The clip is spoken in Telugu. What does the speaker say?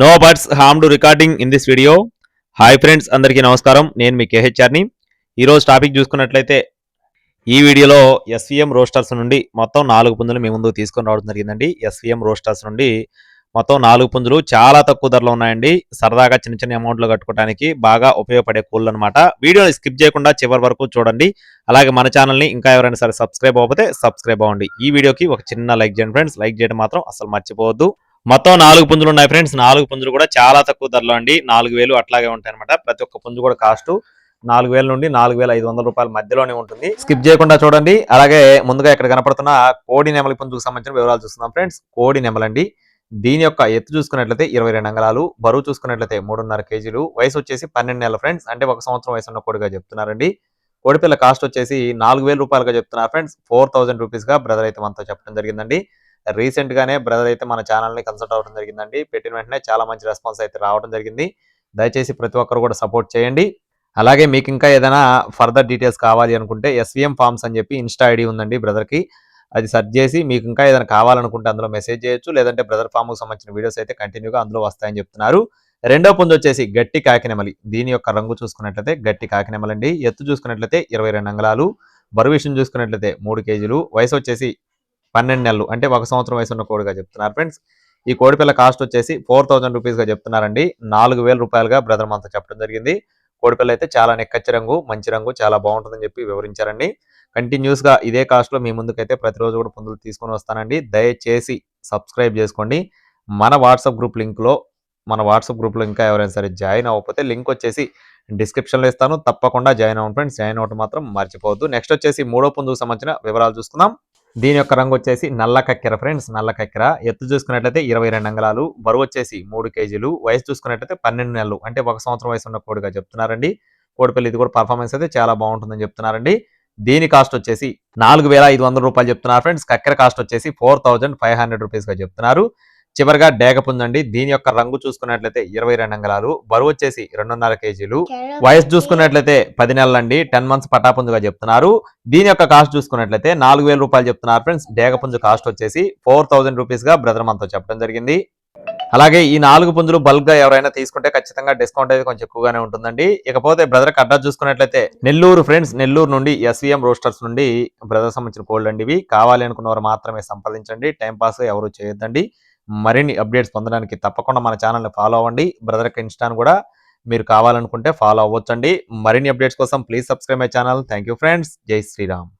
No birds harm to recording in this video. Hi friends, అందరికీ నమస్కారం. నేను మీ కేహెచ్ఆర్ని. ఈరోజు టాపిక్ చూసుకున్నట్లయితే ఈ వీడియోలో ఎస్విఎం రోస్టర్స్ నుండి మొత్తం 4 పుంజులు మీ ముందుకు తీసుకొని రావడం జరిగిందండి. ఎస్విఎం రోస్టర్స్ నుండి మొత్తం 4 పుంజులు చాలా తక్కువ ధరలో ఉన్నాయండి. సరదాగా చిన్న చిన్న అమౌంట్లు కట్టుకోవడానికి బాగా ఉపయోగపడే కోళ్ళు అనమాట. వీడియోని స్కిప్ చేయకుండా చివరి వరకు చూడండి. అలాగే మన ఛానల్ని ఇంకా ఎవరైనా సరే సబ్స్క్రైబ్ అవ్వకపోతే సబ్స్క్రైబ్ అవ్వండి. ఈ వీడియోకి ఒక చిన్న లైక్ చేయండి ఫ్రెండ్స్. లైక్ చేయడం మాత్రం అసలు మర్చిపోవద్దు. మొత్తం 4 పుంజులు ఉన్నాయి ఫ్రెండ్స్. 4 పుంజులు కూడా చాలా తక్కువ ధరలో అండి. 4,000 అట్లాగే ఉంటాయి అనమాట. ప్రతి ఒక్క పుంజు కూడా కాస్ట్ 4,000 నుండి 4,500 రూపాయల మధ్యలోనే ఉంటుంది. స్కిప్ చేయకుండా చూడండి. అలాగే ముందుగా ఇక్కడ కనపడుతున్న కోడి నెమలి పుంజుకు సంబంధించిన వివరాలు చూస్తున్నాం ఫ్రెండ్స్. కోడి నెమలండి. దీని యొక్క ఎత్తు చూసుకున్నట్లయితే 22 అంగళాలు, బరువు చూసుకున్నట్లయితే 3.5 కేజీలు, వయసు వచ్చేసి 12 నెలలు ఫ్రెండ్స్. అంటే 1 సంవత్సరం వయసు ఉన్న కోడిగా చెప్తున్నారండి. కోడిపిల్ల కాస్ట్ వచ్చేసి 4,000 రూపాయలుగా చెప్తున్నారు ఫ్రెండ్స్. 4,000 రూపీస్ గా బ్రదర్ అయితే మనతో చెప్పడం జరిగిందండి. రీసెంట్ గానే బ్రదర్ అయితే మన ఛానల్ ని కన్సల్ట్ అవ్వడం జరిగిందండి. పెట్టిన వెంటనే చాలా మంచి రెస్పాన్స్ అయితే రావడం జరిగింది. దయచేసి ప్రతి ఒక్కరు కూడా సపోర్ట్ చేయండి. అలాగే మీకు ఇంకా ఏదైనా ఫర్దర్ డీటెయిల్స్ కావాలి అనుకుంటే ఎస్విఎం ఫార్మ్స్ అని చెప్పి ఇన్స్టా ఐడి ఉందండి బ్రదర్ కి. అది సెర్చ్ చేసి మీకు ఇంకా ఏదైనా కావాలనుకుంటే అందులో మెసేజ్ చేయొచ్చు. లేదంటే బ్రదర్ ఫామ్ కు సంబంధించిన వీడియోస్ అయితే కంటిన్యూగా అందులో వస్తాయని చెప్తున్నారు. రెండో పుంజు వచ్చేసి గట్టి కాకినెమలి. దీని యొక్క రంగు చూసుకున్నట్లయితే గట్టి కాకినెమలండి. ఎత్తు చూసుకున్నట్లయితే 22 అంగళాలు, బరువు విషయం చూసుకున్నట్లయితే 3 కేజీలు, వయసు వచ్చేసి 12 నెలలు. అంటే 1 సంవత్సరం వయసు ఉన్న కోడిగా చెప్తున్నారు ఫ్రెండ్స్. ఈ కోడిపిల్ల కాస్ట్ వచ్చేసి 4,000 రూపీస్ గా చెప్తున్నారండి. 4,000 రూపాయలుగా బ్రదర్ మనతో చెప్పడం జరిగింది. కోడిపిల్ల అయితే చాలా నెక్కచ్చి రంగు, మంచి రంగు, చాలా బాగుంటుందని చెప్పి వివరించారండి. కంటిన్యూస్ గా ఇదే కాస్ట్ లో మీ ముందుకైతే ప్రతిరోజు కూడా పుంజులు తీసుకొని వస్తానండి. దయచేసి సబ్స్క్రైబ్ చేసుకోండి. మన వాట్సాప్ గ్రూప్ లో ఇంకా ఎవరైనా సరే జాయిన్ అవ్వకపోతే లింక్ వచ్చేసి డిస్క్రిప్షన్ లో ఇస్తాను. తప్పకుండా జాయిన్ అవ్వండి ఫ్రెండ్స్. జాయిన్ అవ్వడం మాత్రం మర్చిపోవద్దు. నెక్స్ట్ వచ్చేసి మూడో పుంజుకు సంబంధించిన వివరాలు చూసుకుందాం. దీని యొక్క రంగు వచ్చేసి నల్ల కక్కెర ఫ్రెండ్స్. నల్ల కక్కెర. ఎత్తు చూసుకున్నట్లయితే 22 అంగళాలు, బరువు వచ్చేసి 3 కేజీలు, వయసు చూసుకున్నట్లయితే 12 నెలలు. అంటే 1 సంవత్సరం వయసు ఉన్న కోడిగా చెప్తున్నారండి. కోడిపిల్ల ఇది కూడా పర్ఫార్మెన్స్ అయితే చాలా బాగుంటుందని చెప్తున్నారండి. దీని కాస్ట్ వచ్చేసి 4,500 రూపాయలు చెప్తున్నారు ఫ్రెండ్స్. కక్కెర కాస్ట్ వచ్చేసి 4,500 రూపీస్ గా చెప్తున్నారు. చివరిగా డేగ పుంజండి. దీని యొక్క రంగు చూసుకున్నట్లయితే 22 అంగళాలు, బరువు వచ్చేసి 2.5 కేజీలు, వయసు చూసుకున్నట్లయితే 10 నెలలండి. 10 మంత్స్ పటాపుంజుగా చెప్తున్నారు. దీని యొక్క కాస్ట్ చూసుకున్నట్లయితే 4,000 రూపాయలు చెప్తున్నారు ఫ్రెండ్స్. డేగ పుంజు కాస్ట్ వచ్చేసి 4,000 రూపీస్ గా బ్రదర్ మనతో చెప్పడం జరిగింది. అలాగే ఈ 4 పుంజులు బల్క్ గా ఎవరైనా తీసుకుంటే ఖచ్చితంగా డిస్కౌంట్ అయితే కొంచెం ఎక్కువగానే ఉంటుందండి. ఇకపోతే బ్రదర్ అడ్రస్ చూసుకున్నట్లయితే నెల్లూరు ఫ్రెండ్స్. నెల్లూరు నుండి ఎస్విఎం రోస్టర్స్ నుండి బ్రదర్ సంబంధించిన కోల్డ్ అండి ఇవి. కావాలి అనుకున్న వారు మాత్రమే సంప్రదించండి. టైం పాస్ ఎవరు చేయొద్దండి. మరిన్ని అప్డేట్స్ పొందడానికి తప్పకుండా మన ఛానల్ని ఫాలో అవ్వండి. బ్రదర్ యొక్క ఇన్స్టాను కూడా మీరు కావాలనుకుంటే ఫాలో అవ్వచ్చండి. మరిన్ని అప్డేట్స్ కోసం please subscribe my channel. Thank you friends. జై శ్రీరామ్.